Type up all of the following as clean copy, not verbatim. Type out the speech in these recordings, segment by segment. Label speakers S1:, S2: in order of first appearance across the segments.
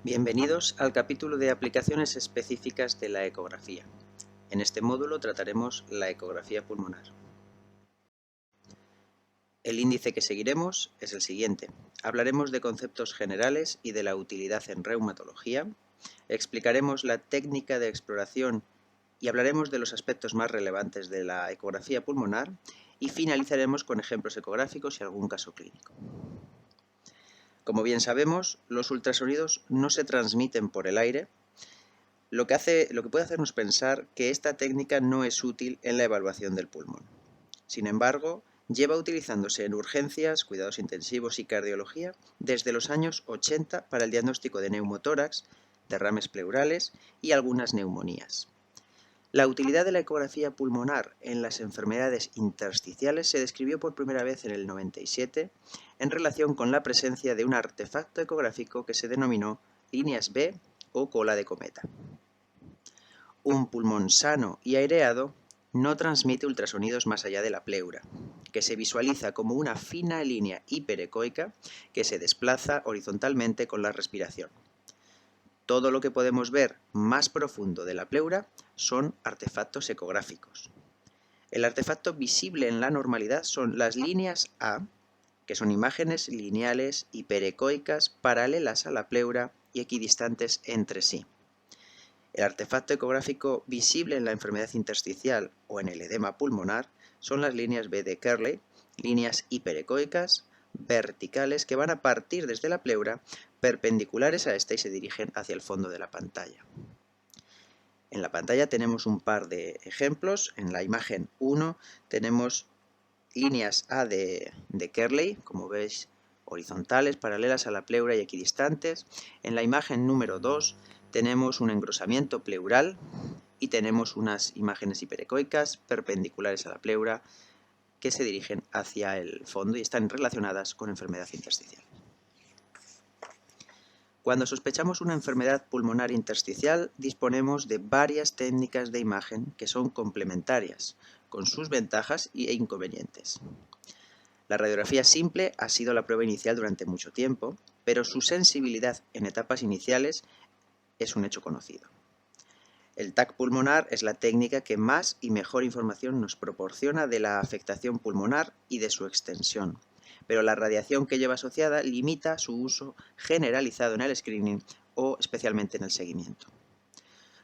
S1: Bienvenidos al capítulo de aplicaciones específicas de la ecografía. En este módulo trataremos la ecografía pulmonar. El índice que seguiremos es el siguiente. Hablaremos de conceptos generales y de la utilidad en reumatología, explicaremos la técnica de exploración y hablaremos de los aspectos más relevantes de la ecografía pulmonar y finalizaremos con ejemplos ecográficos y algún caso clínico. Como bien sabemos, los ultrasonidos no se transmiten por el aire, lo que puede hacernos pensar que esta técnica no es útil en la evaluación del pulmón. Sin embargo, lleva utilizándose en urgencias, cuidados intensivos y cardiología desde los años 80 para el diagnóstico de neumotórax, derrames pleurales y algunas neumonías. La utilidad de la ecografía pulmonar en las enfermedades intersticiales se describió por primera vez en el 97 en relación con la presencia de un artefacto ecográfico que se denominó líneas B o cola de cometa. Un pulmón sano y aireado no transmite ultrasonidos más allá de la pleura, que se visualiza como una fina línea hiperecoica que se desplaza horizontalmente con la respiración. Todo lo que podemos ver más profundo de la pleura son artefactos ecográficos. El artefacto visible en la normalidad son las líneas A, que son imágenes lineales hiperecoicas paralelas a la pleura y equidistantes entre sí. El artefacto ecográfico visible en la enfermedad intersticial o en el edema pulmonar son las líneas B de Kerley, líneas hiperecoicas verticales que van a partir desde la pleura, perpendiculares a esta y se dirigen hacia el fondo de la pantalla. En la pantalla tenemos un par de ejemplos. En la imagen 1 tenemos líneas A de Kerley, como veis, horizontales, paralelas a la pleura y equidistantes. En la imagen número 2 tenemos un engrosamiento pleural y tenemos unas imágenes hiperecoicas perpendiculares a la pleura que se dirigen hacia el fondo y están relacionadas con enfermedad intersticial. Cuando sospechamos una enfermedad pulmonar intersticial, disponemos de varias técnicas de imagen que son complementarias, con sus ventajas e inconvenientes. La radiografía simple ha sido la prueba inicial durante mucho tiempo, pero su sensibilidad en etapas iniciales es un hecho conocido. El TAC pulmonar es la técnica que más y mejor información nos proporciona de la afectación pulmonar y de su extensión, pero la radiación que lleva asociada limita su uso generalizado en el screening o especialmente en el seguimiento.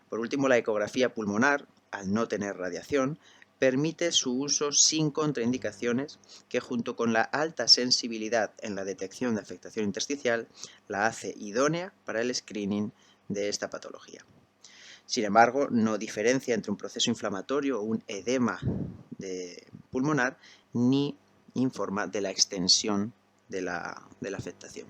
S1: Por último, la ecografía pulmonar, al no tener radiación, permite su uso sin contraindicaciones que junto con la alta sensibilidad en la detección de afectación intersticial la hace idónea para el screening de esta patología. Sin embargo, no diferencia entre un proceso inflamatorio o un edema pulmonar ni informa de la extensión de la afectación.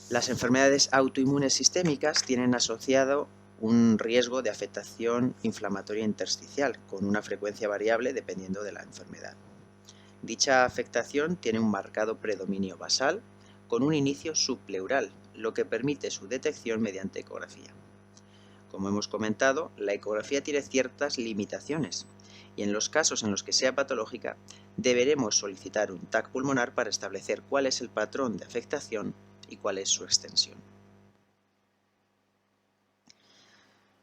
S1: Las enfermedades autoinmunes sistémicas tienen asociado un riesgo de afectación inflamatoria intersticial con una frecuencia variable dependiendo de la enfermedad. Dicha afectación tiene un marcado predominio basal con un inicio subpleural, lo que permite su detección mediante ecografía. Como hemos comentado, la ecografía tiene ciertas limitaciones y en los casos en los que sea patológica deberemos solicitar un TAC pulmonar para establecer cuál es el patrón de afectación y cuál es su extensión.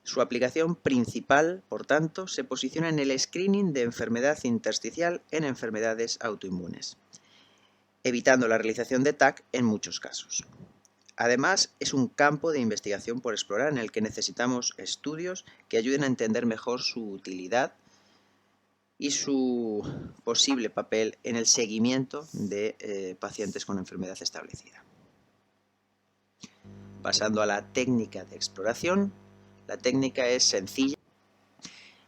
S1: Su aplicación principal, por tanto, se posiciona en el screening de enfermedad intersticial en enfermedades autoinmunes, evitando la realización de TAC en muchos casos. Además, es un campo de investigación por explorar en el que necesitamos estudios que ayuden a entender mejor su utilidad y su posible papel en el seguimiento de pacientes con enfermedad establecida. Pasando a la técnica de exploración, la técnica es sencilla.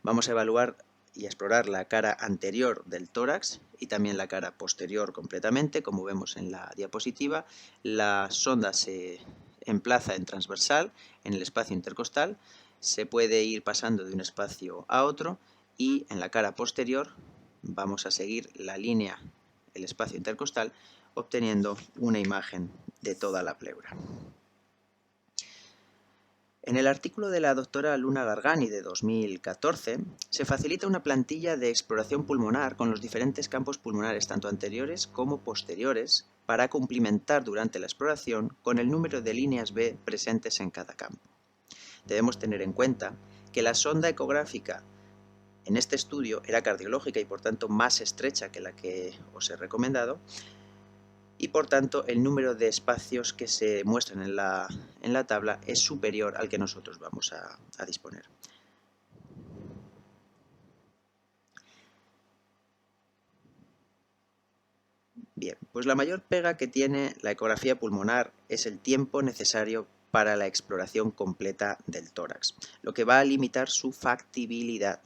S1: Vamos a evaluar y a explorar la cara anterior del tórax y también la cara posterior completamente, como vemos en la diapositiva. La sonda se emplaza en transversal en el espacio intercostal, se puede ir pasando de un espacio a otro y en la cara posterior vamos a seguir la línea, el espacio intercostal, obteniendo una imagen de toda la pleura. En el artículo de la doctora Luna Gargani de 2014 se facilita una plantilla de exploración pulmonar con los diferentes campos pulmonares, tanto anteriores como posteriores, para complementar durante la exploración con el número de líneas B presentes en cada campo. Debemos tener en cuenta que la sonda ecográfica en este estudio era cardiológica y por tanto más estrecha que la que os he recomendado, y por tanto el número de espacios que se muestran en la tabla es superior al que nosotros vamos a disponer. Bien, pues la mayor pega que tiene la ecografía pulmonar es el tiempo necesario para la exploración completa del tórax, lo que va a limitar su factibilidad.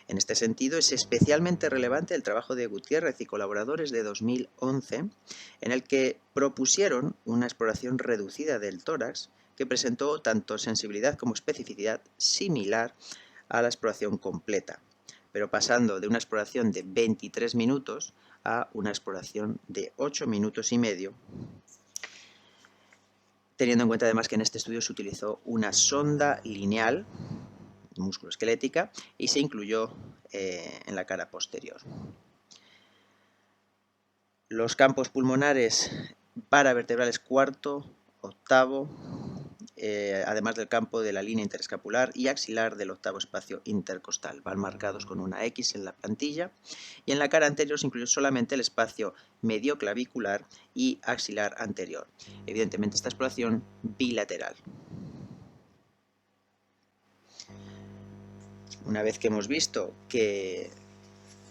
S1: En este sentido, es especialmente relevante el trabajo de Gutiérrez y colaboradores de 2011, en el que propusieron una exploración reducida del tórax que presentó tanto sensibilidad como especificidad similar a la exploración completa, pero pasando de una exploración de 23 minutos a una exploración de 8 minutos y medio, teniendo en cuenta además que en este estudio se utilizó una sonda lineal musculoesquelética y se incluyó en la cara posterior. Los campos pulmonares paravertebrales cuarto, octavo, además del campo de la línea interescapular y axilar del octavo espacio intercostal. Van marcados con una X en la plantilla, y en la cara anterior se incluyó solamente el espacio medioclavicular y axilar anterior. Evidentemente esta exploración bilateral. Una vez que hemos visto que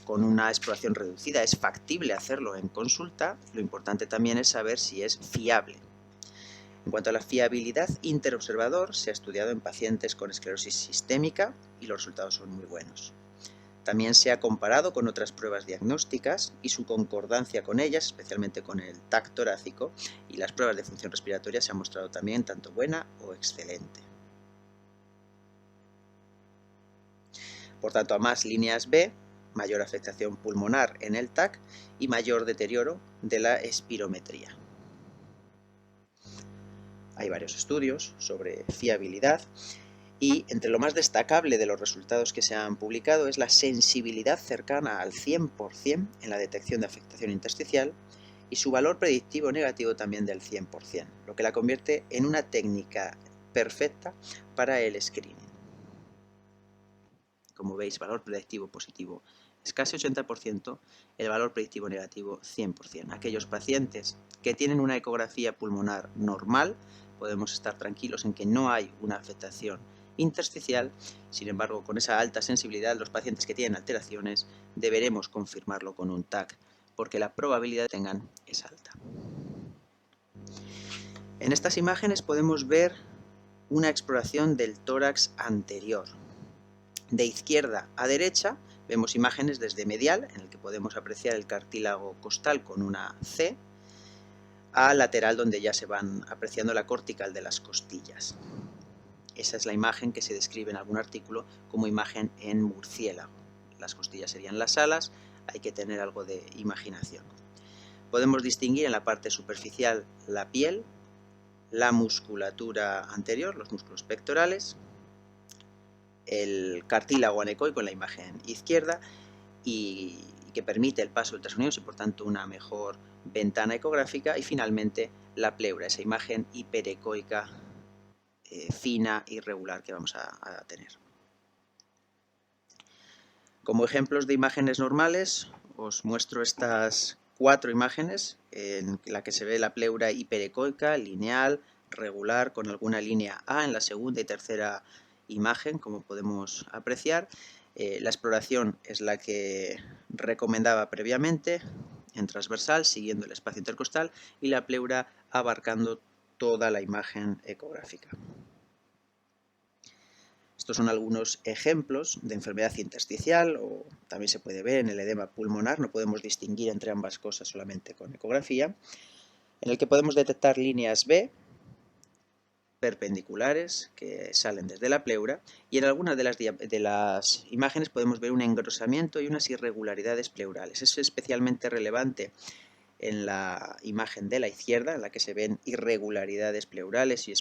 S1: con una exploración reducida es factible hacerlo en consulta, lo importante también es saber si es fiable. En cuanto a la fiabilidad interobservador, se ha estudiado en pacientes con esclerosis sistémica y los resultados son muy buenos. También se ha comparado con otras pruebas diagnósticas y su concordancia con ellas, especialmente con el TAC torácico, y las pruebas de función respiratoria se ha mostrado también tanto buena o excelente. Por tanto, a más líneas B, mayor afectación pulmonar en el TAC y mayor deterioro de la espirometría. Hay varios estudios sobre fiabilidad y entre lo más destacable de los resultados que se han publicado es la sensibilidad cercana al 100% en la detección de afectación intersticial y su valor predictivo negativo también del 100%, lo que la convierte en una técnica perfecta para el screening. Como veis, valor predictivo positivo es casi 80%, el valor predictivo negativo 100%. Aquellos pacientes que tienen una ecografía pulmonar normal, podemos estar tranquilos en que no hay una afectación intersticial. Sin embargo, con esa alta sensibilidad, los pacientes que tienen alteraciones deberemos confirmarlo con un TAC, porque la probabilidad de que tengan es alta. En estas imágenes podemos ver una exploración del tórax anterior. De izquierda a derecha vemos imágenes desde medial, en el que podemos apreciar el cartílago costal con una C, a lateral, donde ya se van apreciando la cortical de las costillas. Esa es la imagen que se describe en algún artículo como imagen en murciélago. Las costillas serían las alas, hay que tener algo de imaginación. Podemos distinguir en la parte superficial la piel, la musculatura anterior, los músculos pectorales, el cartílago anecoico en la imagen izquierda y que permite el paso de ultrasonidos y por tanto una mejor ventana ecográfica, y finalmente la pleura, esa imagen hiperecoica fina y regular que vamos a tener. Como ejemplos de imágenes normales os muestro estas 4 imágenes en la que se ve la pleura hiperecoica, lineal, regular, con alguna línea A en la segunda y tercera imagen, como podemos apreciar. La exploración es la que recomendaba previamente, en transversal, siguiendo el espacio intercostal, y la pleura abarcando toda la imagen ecográfica. Estos son algunos ejemplos de enfermedad intersticial, o también se puede ver en el edema pulmonar, no podemos distinguir entre ambas cosas solamente con ecografía, en el que podemos detectar líneas B perpendiculares que salen desde la pleura, y en algunas de las imágenes podemos ver un engrosamiento y unas irregularidades pleurales. Es especialmente relevante en la imagen de la izquierda, en la que se ven irregularidades pleurales y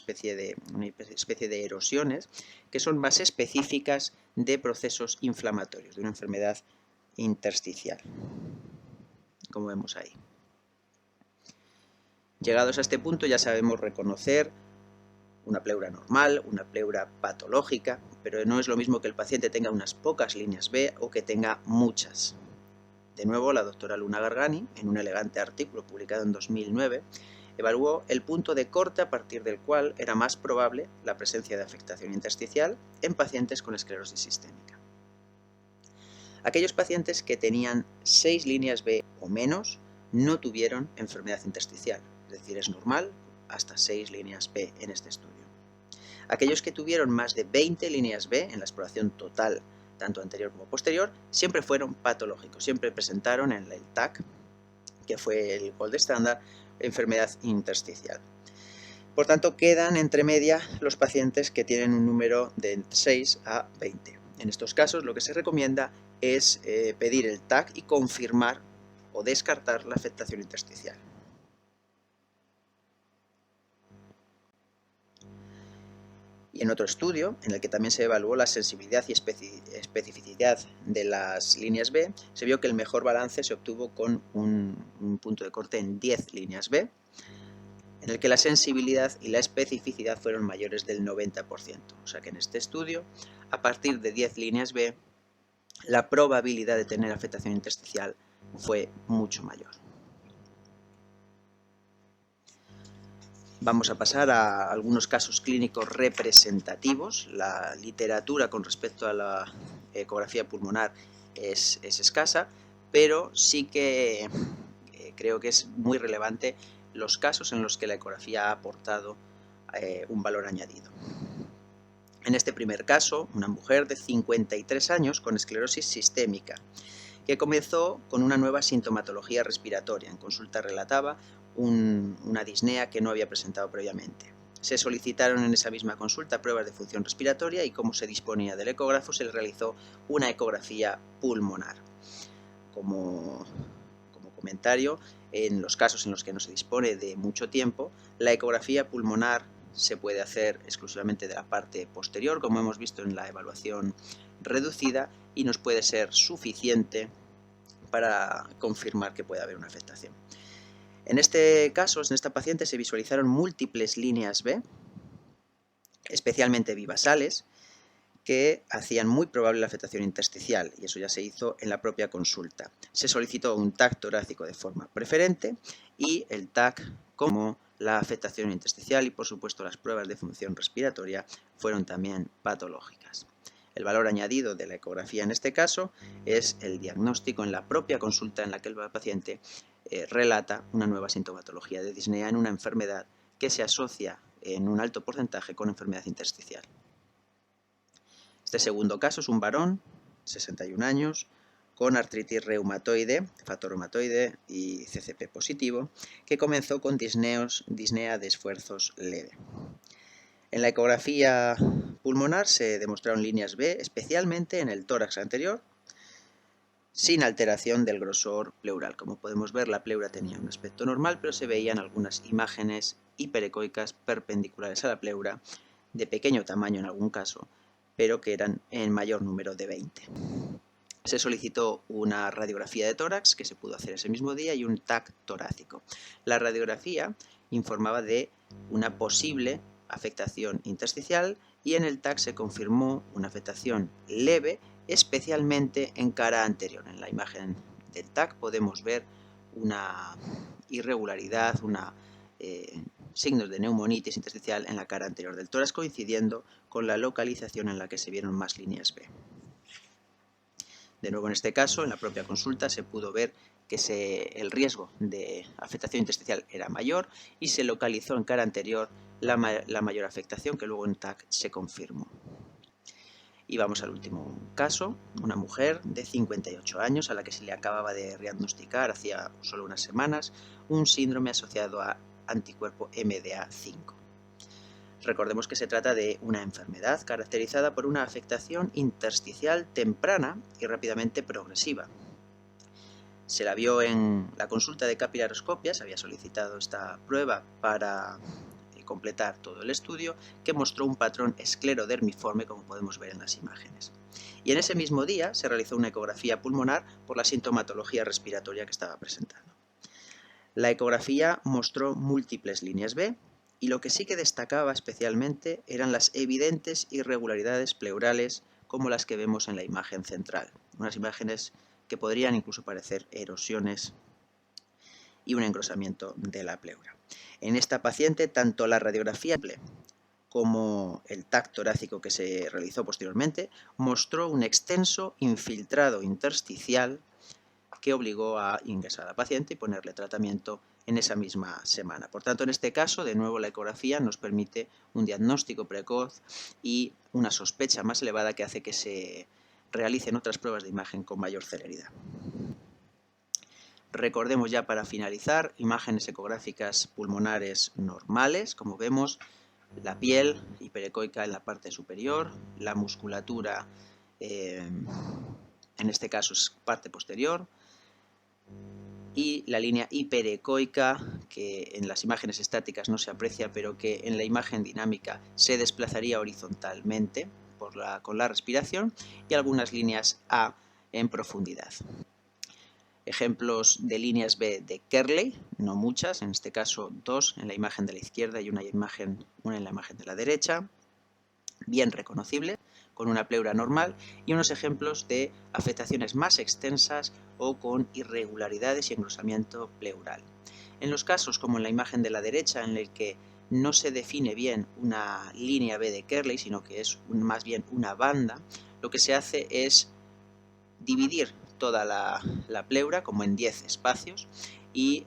S1: una especie de erosiones, que son más específicas de procesos inflamatorios, de una enfermedad intersticial, como vemos ahí. Llegados a este punto ya sabemos reconocer una pleura normal, una pleura patológica, pero no es lo mismo que el paciente tenga unas pocas líneas B o que tenga muchas. De nuevo, la doctora Luna Gargani, en un elegante artículo publicado en 2009, evaluó el punto de corte a partir del cual era más probable la presencia de afectación intersticial en pacientes con esclerosis sistémica. Aquellos pacientes que tenían 6 líneas B o menos no tuvieron enfermedad intersticial, es decir, es normal hasta 6 líneas B en este estudio. Aquellos que tuvieron más de 20 líneas B en la exploración total, tanto anterior como posterior, siempre fueron patológicos, siempre presentaron en el TAC, que fue el gold estándar, enfermedad intersticial. Por tanto, quedan entre media los pacientes que tienen un número de 6 a 20. En estos casos, lo que se recomienda es pedir el TAC y confirmar o descartar la afectación intersticial. Y en otro estudio, en el que también se evaluó la sensibilidad y especificidad de las líneas B, se vio que el mejor balance se obtuvo con un punto de corte en 10 líneas B, en el que la sensibilidad y la especificidad fueron mayores del 90%. O sea que en este estudio, a partir de 10 líneas B, la probabilidad de tener afectación intersticial fue mucho mayor. Vamos a pasar a algunos casos clínicos representativos. La literatura con respecto a la ecografía pulmonar es escasa, pero sí que creo que es muy relevante los casos en los que la ecografía ha aportado un valor añadido. En este primer caso, una mujer de 53 años con esclerosis sistémica, que comenzó con una nueva sintomatología respiratoria. En consulta relataba una disnea que no había presentado previamente. Se solicitaron en esa misma consulta pruebas de función respiratoria y, como se disponía del ecógrafo, se le realizó una ecografía pulmonar. Como comentario, en los casos en los que no se dispone de mucho tiempo, la ecografía pulmonar se puede hacer exclusivamente de la parte posterior, como hemos visto en la evaluación reducida, y nos puede ser suficiente para confirmar que puede haber una afectación. En este caso, en esta paciente, se visualizaron múltiples líneas B, especialmente bivasales, que hacían muy probable la afectación intersticial, y eso ya se hizo en la propia consulta. Se solicitó un TAC torácico de forma preferente y el TAC como la afectación intersticial, y por supuesto las pruebas de función respiratoria fueron también patológicas. El valor añadido de la ecografía en este caso es el diagnóstico en la propia consulta en la que el paciente relata una nueva sintomatología de disnea en una enfermedad que se asocia en un alto porcentaje con enfermedad intersticial. Este segundo caso es un varón, 61 años, con artritis reumatoide, factor reumatoide y CCP positivo, que comenzó con disnea de esfuerzos leve. En la ecografía pulmonar se demostraron líneas B, especialmente en el tórax anterior, sin alteración del grosor pleural. Como podemos ver, la pleura tenía un aspecto normal, pero se veían algunas imágenes hiperecoicas perpendiculares a la pleura, de pequeño tamaño en algún caso, pero que eran en mayor número de 20. Se solicitó una radiografía de tórax, que se pudo hacer ese mismo día, y un TAC torácico. La radiografía informaba de una posible afectación intersticial y en el TAC se confirmó una afectación leve, especialmente en cara anterior. En la imagen del TAC podemos ver una irregularidad, signos de neumonitis intersticial en la cara anterior del tórax, coincidiendo con la localización en la que se vieron más líneas B. De nuevo, en este caso, en la propia consulta se pudo ver que el riesgo de afectación intersticial era mayor y se localizó en cara anterior la mayor afectación, que luego en TAC se confirmó. Y vamos al último caso, una mujer de 58 años a la que se le acababa de diagnosticar hacía solo unas semanas un síndrome asociado a anticuerpo MDA5. Recordemos que se trata de una enfermedad caracterizada por una afectación intersticial temprana y rápidamente progresiva. Se la vio en la consulta de capilaroscopia, se había solicitado esta prueba para completar todo el estudio, que mostró un patrón esclerodermiforme, como podemos ver en las imágenes. Y en ese mismo día se realizó una ecografía pulmonar por la sintomatología respiratoria que estaba presentando. La ecografía mostró múltiples líneas B y lo que sí que destacaba especialmente eran las evidentes irregularidades pleurales como las que vemos en la imagen central, unas imágenes que podrían incluso parecer erosiones y un engrosamiento de la pleura. En esta paciente, tanto la radiografía como el TAC torácico que se realizó posteriormente mostró un extenso infiltrado intersticial que obligó a ingresar a la paciente y ponerle tratamiento en esa misma semana. Por tanto, en este caso, de nuevo, la ecografía nos permite un diagnóstico precoz y una sospecha más elevada que hace que se realicen otras pruebas de imagen con mayor celeridad. Recordemos ya para finalizar, imágenes ecográficas pulmonares normales, como vemos, la piel hiperecoica en la parte superior, la musculatura, en este caso es parte posterior, y la línea hiperecoica, que en las imágenes estáticas no se aprecia, pero que en la imagen dinámica se desplazaría horizontalmente con la respiración, y algunas líneas A en profundidad. Ejemplos de líneas B de Kerley, no muchas, en este caso 2 en la imagen de la izquierda y una en la imagen de la derecha, bien reconocible, con una pleura normal, y unos ejemplos de afectaciones más extensas o con irregularidades y engrosamiento pleural. En los casos como en la imagen de la derecha, en el que no se define bien una línea B de Kerley, sino que es más bien una banda, lo que se hace es dividir toda la pleura como en 10 espacios y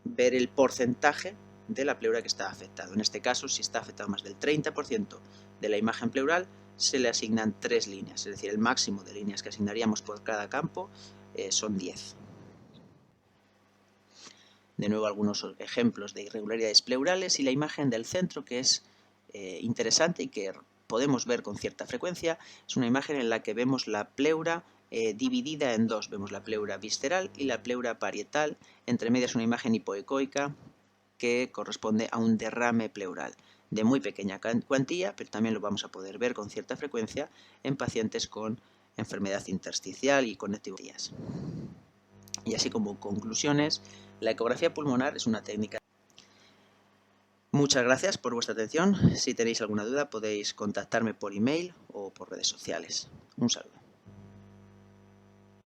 S1: ver el porcentaje de la pleura que está afectado. En este caso, si está afectado más del 30% de la imagen pleural, se le asignan 3 líneas, es decir, el máximo de líneas que asignaríamos por cada campo son 10. De nuevo, algunos ejemplos de irregularidades pleurales y la imagen del centro, que es interesante y que podemos ver con cierta frecuencia. Es una imagen en la que vemos la pleura dividida en dos. Vemos la pleura visceral y la pleura parietal. Entre medias una imagen hipoecoica que corresponde a un derrame pleural de muy pequeña cuantía, pero también lo vamos a poder ver con cierta frecuencia en pacientes con enfermedad intersticial y conectividades. Y así como conclusiones, la ecografía pulmonar es una técnica. Muchas gracias por vuestra atención. Si tenéis alguna duda podéis contactarme por email o por redes sociales. Un saludo.